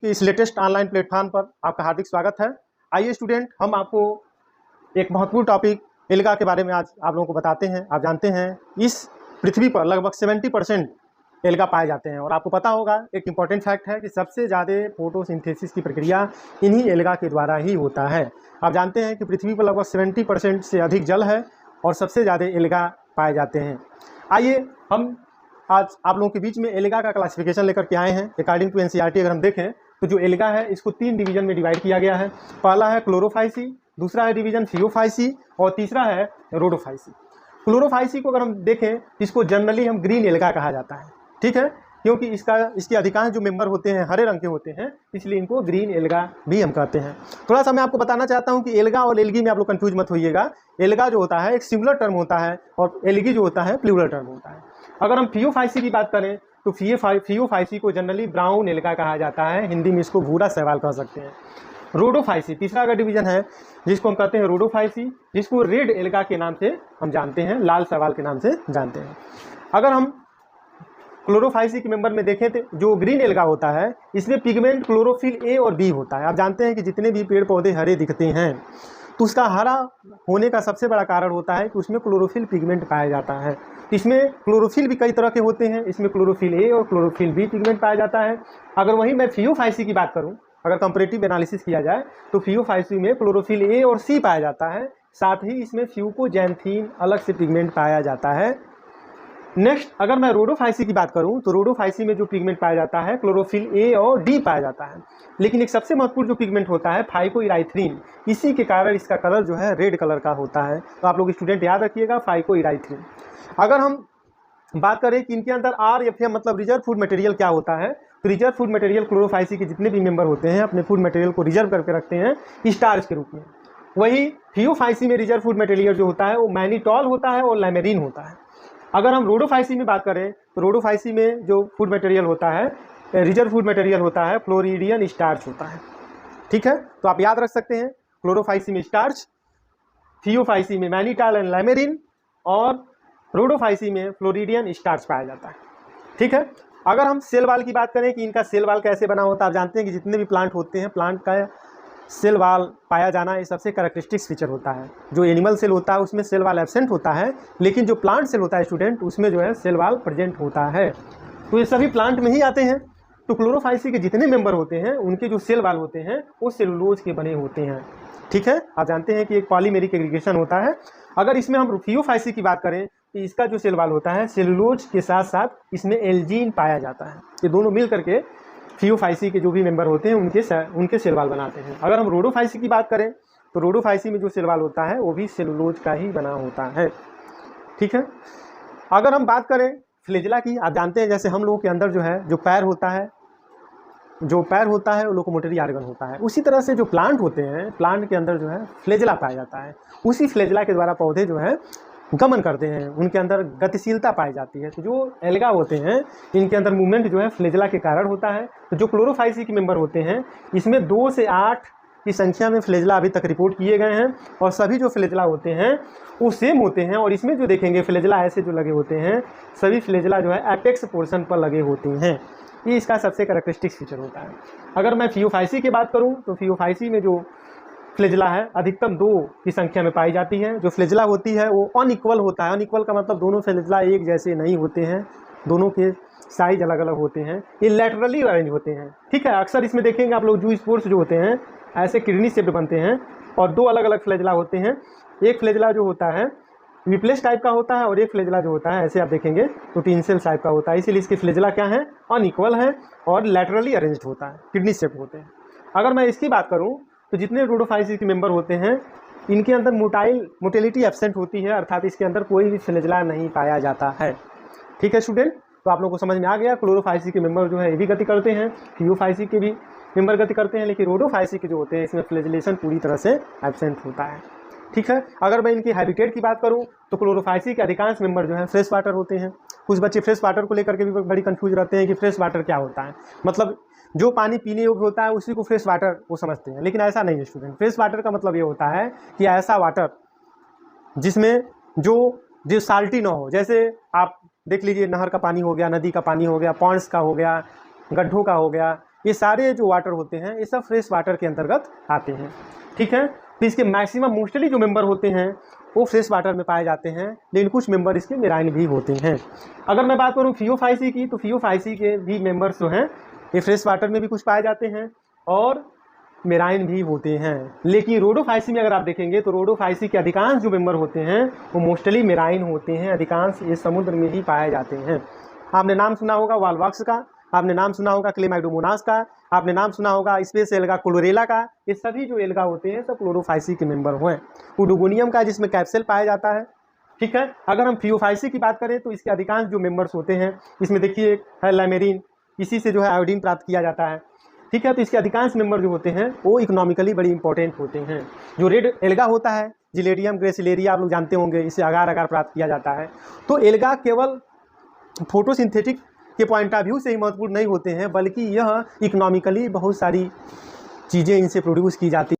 कि इस latest online platform पर आपका हार्दिक स्वागत है। आइए स्टूडेंट, हम आपको एक महत्वपूर्ण टॉपिक एल्गा के बारे में आज आप लोगों को बताते हैं। आप जानते हैं इस पृथ्वी पर लगभग 70% एल्गा पाए जाते हैं और आपको पता होगा एक इम्पॉर्टेंट फैक्ट है कि सबसे ज़्यादा फोटोसिंथेसिस की प्रक्रिया इन्हीं एल्गा के द्वारा ही होता है। आप जानते हैं कि पृथ्वी पर लगभग 70% से अधिक जल है और सबसे ज़्यादा एल्गा पाए जाते हैं। आइए हम आज आप लोगों के बीच में एल्गा का क्लासिफिकेशन लेकर के आए हैं। अकॉर्डिंग टू एनसीईआरटी अगर हम देखें तो जो एल्गा है इसको 3 डिवीजन में डिवाइड किया गया है। पहला है क्लोरोफाइसी, दूसरा है डिवीजन फियोफाइसी और तीसरा है रोडोफाइसी। क्लोरोफाइसी को अगर हम देखें इसको जनरली हम ग्रीन एल्गा कहा जाता है, ठीक है, क्योंकि इसके अधिकांश जो मेंबर होते हैं हरे रंग के होते हैं, इसलिए इनको ग्रीन एल्गा भी हम कहते हैं। थोड़ा सा मैं आपको बताना चाहता हूं कि एल्गा और एल्गी में आप लोग कंफ्यूज मत होइएगा। एल्गा जो होता है एक सिंगुलर टर्म होता है और एल्गी जो होता है प्लूरल टर्म होता है। अगर हम फियोफाइसी की बात करें तो फियोफाइसी को जनरली ब्राउन एल्गा कहा जाता है, हिंदी में इसको भूरा शैवाल कह सकते हैं। रोडोफाइसी तीसरा का डिवीजन है जिसको हम कहते हैं रोडोफाइसी, जिसको रेड एल्गा के नाम से हम जानते हैं, लाल शैवाल के नाम से जानते हैं। अगर हम क्लोरोफाइसी के मेंबर में देखें तो जो ग्रीन एल्गा होता है इसमें पिगमेंट क्लोरोफिल ए और बी होता है। आप जानते हैं कि जितने भी पेड़ पौधे हरे दिखते हैं तो उसका हरा होने का सबसे बड़ा कारण होता है कि उसमें क्लोरोफिल पिगमेंट पाया जाता है। इसमें क्लोरोफिल भी कई तरह के होते हैं, इसमें क्लोरोफिल ए और क्लोरोफिल बी पिगमेंट पाया जाता है। अगर वहीं मैं फियोफाइसी की बात करूं, अगर कंपैरेटिव एनालिसिस किया जाए तो फियोफाइसी में क्लोरोफिल ए और सी पाया जाता है, साथ ही इसमें फ्यूकोजैंथीन अलग से पिगमेंट पाया जाता है। नेक्स्ट अगर मैं रोडोफाइसी की बात करूं तो रोडोफाइसी में जो पिगमेंट पाया जाता है क्लोरोफिल ए और डी पाया जाता है, लेकिन एक सबसे महत्वपूर्ण जो पिगमेंट होता है फाइकोइराइथ्रिन, इसी के कारण इसका कलर जो है रेड कलर का होता है। तो आप लोग स्टूडेंट याद रखिएगा फाइकोइराइथ्रिन। अगर हम बात करें कि इनके अंदर RFM मतलब रिजर्व फूड मटेरियल क्या होता है, तो रिजर्व फूड मटेरियल क्लोरोफाइसी के जितने भी मेंबर होते हैं अपने फूड मटेरियल को रिजर्व करके रखते हैं स्टार्च के रूप में। वही फियोफाइसी में रिजर्व फूड मटेरियल जो होता है वो मैनिटॉल होता है और लैमेरिन होता है। अगर हम रोडोफाइसी में बात करें तो रोडोफाइसी में जो फूड मटेरियल होता है, रिजर्व फूड मटेरियल होता है, फ्लोरिडियन स्टार्च होता है, ठीक है। तो आप याद रख सकते हैं क्लोरोफाइसी में स्टार्च, फियोफाइसी में मैनिटॉल एंड लैमेरिन और रोडोफाइसी में फ्लोरिडियन स्टार्च पाया जाता है, ठीक है। अगर हम सेल वाल की बात करें कि इनका सेल वाल कैसे बना होता है, आप जानते हैं कि जितने भी प्लांट होते हैं प्लांट का सेल वाल पाया जाना ये सबसे कैरेक्टरिस्टिक फीचर होता है। जो एनिमल सेल होता है उसमें सेल वाल एब्सेंट होता है, लेकिन जो प्लांट सेल होता है स्टूडेंट उसमें जो है सेल वाल प्रेजेंट होता है। तो ये सभी प्लांट में ही आते हैं। तो क्लोरोफाइसी के जितने मेंबर होते हैं उनके जो सेल वाल होते हैं वो सेलुलोज के बने होते हैं, ठीक है। आप जानते हैं कि एक पॉलीमेरिक एग्रीगेशन होता है। अगर इसमें हम फियोफाइसी की बात करें तो इसका जो सेल वाल होता है सेलुलोज के साथ साथ इसमें एल्जीन पाया जाता है। ये दोनों मिल करके फियोफाइसी के जो भी मेंबर होते हैं उनके सेल वाल बनाते हैं। अगर हम रोडोफाइसी की बात करें तो रोडोफाइसी में जो सेल वाल होता है वो भी सेलुलोज का ही बना होता है, ठीक है। अगर हम बात करें फ्लेजला की, आप जानते हैं जैसे हम लोगों के अंदर जो है जो पैर होता है वो लोकोमोटरी आर्गन होता है, उसी तरह से जो प्लांट होते हैं प्लांट के अंदर जो है फ्लेजला पाया जाता है। उसी फ्लेजला के द्वारा पौधे जो है गमन करते हैं, उनके अंदर गतिशीलता पाई जाती है। तो जो एल्गा होते हैं इनके अंदर मूवमेंट जो है फ्लेजला के कारण होता है। तो जो क्लोरोफाइसी के मेंबर होते हैं इसमें 2 से 8 की संख्या में फ्लेजला अभी तक रिपोर्ट किए गए हैं और सभी जो फ्लेजला होते हैं वो सेम होते हैं। और इसमें जो देखेंगे फ्लेजला ऐसे जो लगे होते हैं, सभी फ्लेजला जो है एपेक्स पोर्शन पर लगे होते हैं। ये इसका सबसे कैरेक्टरिस्टिक फीचर होता है। अगर मैं फियोफाइसी की बात करूँ तो फियोफाइसी में जो फ्लेजला है अधिकतम 2 की संख्या में पाई जाती है। जो फ्लेजला होती है वो अनइक्वल होता है। अनइक्वल का मतलब दोनों फ्लेजला एक जैसे नहीं होते हैं, दोनों के साइज अलग अलग होते हैं, ये लैटरली अरेंज होते हैं, ठीक है। अक्सर इसमें देखेंगे आप लोग जू स्पोर्स जो होते हैं ऐसे किडनी शेप्ड बनते हैं और 2 अलग अलग फ्लेजला होते हैं। एक फ्लेजला जो होता है विप्लेस टाइप का होता है और एक फ्लेजला जो होता है ऐसे आप देखेंगे तो टिंसेल टाइप का होता है। इसीलिए इसके फ्लेजला क्या है, अनइक्वल है और लैटरली अरेंज्ड होता है, किडनी शेप होते हैं। अगर मैं इसकी बात करूं तो जितने रोडोफाइसी के मेंबर होते हैं इनके अंदर मोटेलिटी एब्सेंट होती है, अर्थात इसके अंदर कोई भी फ्लेजला नहीं पाया जाता है, ठीक है स्टूडेंट। तो आप लोगों को समझ में आ गया क्लोरोफाइसी के मेंबर जो है ये भी गति करते हैं, फियोफाइसी के भी मेंबर गति करते हैं, लेकिन रोडोफाइसी के जो होते हैं इसमें फ्लेजलेशन पूरी तरह से एब्सेंट होता है, ठीक है। अगर मैं इनकी हैबिटेट की बात करूं तो क्लोरोफाइसी के अधिकांश मेंबर जो है फ्रेश वाटर होते हैं। कुछ बच्चे फ्रेश वाटर को लेकर के भी बड़ी कंफ्यूज रहते हैं कि फ्रेश वाटर क्या होता है, मतलब जो पानी पीने योग्य होता है उसी को फ्रेश वाटर वो समझते हैं, लेकिन ऐसा नहीं है स्टूडेंट। फ्रेश वाटर का मतलब ये होता है कि ऐसा वाटर जिसमें जो साल्टी ना हो। जैसे आप देख लीजिए नहर का पानी हो गया, नदी का पानी हो गया, पॉन्ड्स का हो गया, गड्ढों का हो गया, ये सारे जो वाटर होते हैं ये सब फ्रेश वाटर के अंतर्गत आते हैं। ठीक है, तो इसके मैक्सिमम मोस्टली जो मेंबर होते हैं वो फ्रेश वाटर में पाए जाते हैं, लेकिन कुछ मेंबर इसके मेराइन भी होते हैं। अगर मैं बात करूँ फियोफाइसी की, तो फियोफाइसी के भी मेंबर्स जो हैं ये फ्रेश वाटर में भी कुछ पाए जाते हैं और मेराइन भी होते हैं। लेकिन रोडोफाइसी में अगर आप देखेंगे तो रोडोफाइसी के अधिकांश जो मेंबर होते हैं वो मोस्टली मेराइन होते हैं, अधिकांश ये समुद्र में ही पाए जाते हैं। आपने नाम सुना होगा वालवॉक्स का, आपने नाम सुना होगा क्लेमाइडोमोनास का, आपने नाम सुना होगा स्पेस एल्गा क्लोरेला का। ये सभी जो एल्गा होते हैं सब क्लोरोफाइसी के मेंबर हैं। उडोगोनियम का जिसमें कैप्सूल पाया जाता है। ठीक है, अगर हम फियोफाइसी की बात करें तो इसके अधिकांश जो मेंबर्स होते हैं इसमें देखिए है लैमेरिन, इसी से जो है आयोडीन प्राप्त किया जाता है। ठीक है, तो इसके अधिकांश मेंबर जो होते हैं वो इकोनॉमिकली बड़ी इंपॉर्टेंट होते हैं। जो रेड एल्गा होता है जिलेडियम ग्रेसिलेरिया, आप लोग जानते होंगे, इसे आकार आकार प्राप्त किया जाता है। तो एल्गा केवल फोटोसिंथेटिक के पॉइंट ऑफ व्यू से ही महत्वपूर्ण नहीं होते हैं, बल्कि यह इकोनॉमिकली बहुत सारी चीज़ें इनसे प्रोड्यूस की जाती